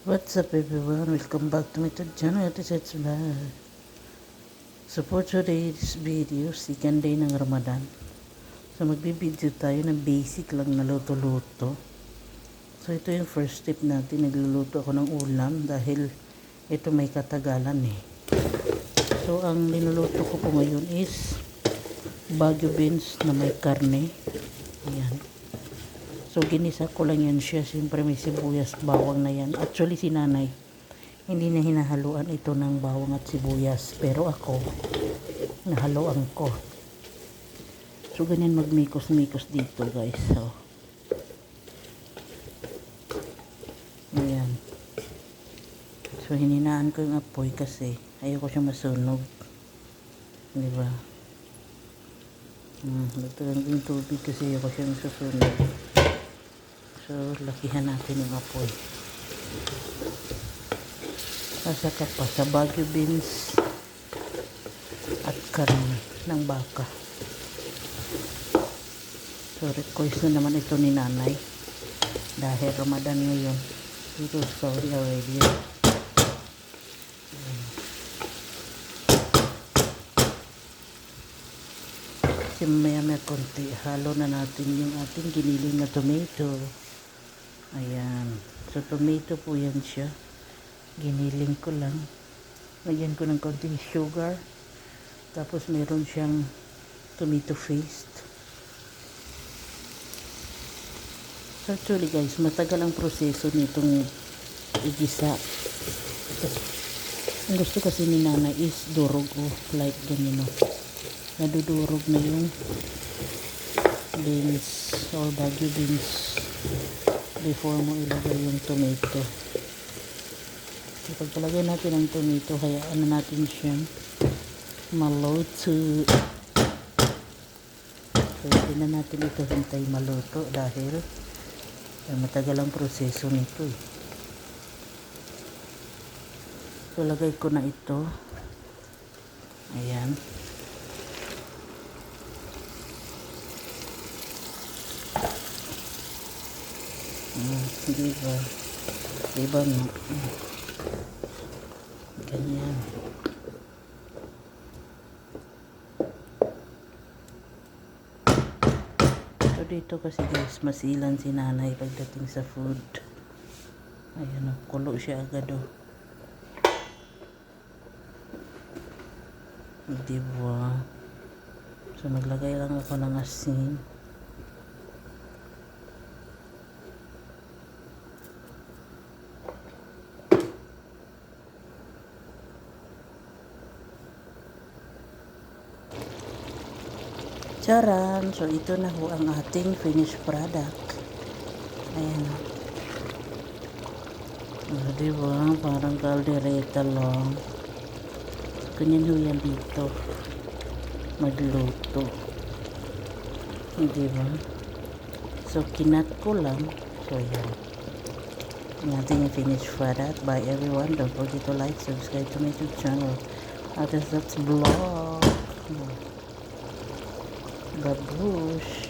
What's up everyone? Welcome back to my YouTube channel. Ito sa Vlog. So for today's video, second day ng Ramadan. So magbibideo tayo ng basic lang na luto-luto. So ito yung first step natin. Nagluluto ako ng ulam dahil ito may katagalan eh. So ang linuluto ko po ngayon is Baguio beans na may karne. Ayan. So ginisa ko lang yan siya. Siyempre may sibuyas, bawang na yan. Actually si nanay, hindi na hinahaluan ito ng bawang at sibuyas. Pero ako, nahaluan ko. So ganyan magmikos-mikos dito guys. So, ayan. So hininaan ko yung apoy kasi ayoko siya masunog. Diba? Ito lang yung tubig kasi ayoko siya masusunog. So, lakihan natin yung apoy. Sasaka pa sa Baguio beans at karne ng baka. So, request na naman ito ni nanay. Dahil Ramadan ngayon. Ito Saudi Arabia. Kasi maya konti, halo na natin yung ating giniling na tomato. Ayan. So, tomato po yan siya. Giniling ko lang. Lagyan ko ng konting sugar. Tapos, meron siyang tomato paste. So, actually guys, matagal ang proseso nitong igisa. Ang gusto kasi ni nanay is durog o like ganyan o. Nadudurog na yung beans or Baguio beans before mo ilagay yung tomato. So, pagkalagay natin ang tomato, hayaan na natin siyang maluto. So, hindi na natin ito hintay maluto dahil matagal ang proseso nito eh. So, lagay ko na ito. Ayan. Diba no? Ganyan. So dito kasi guys, masilan si nanay pagdating sa food. Ayan o, kulo siya agad o. Diba? So naglagay lang ako ng asin. Charan! So, ito na ho ang ating finished product. Ayan. Diba? Parang kaldereta lang. Ganyan ho yan dito. Magluto. Diba? So, kinat ko lang. So, yan. Ang ating finished product. Bye everyone. Don't forget to like, subscribe to my YouTube channel. That's vlog. Babush.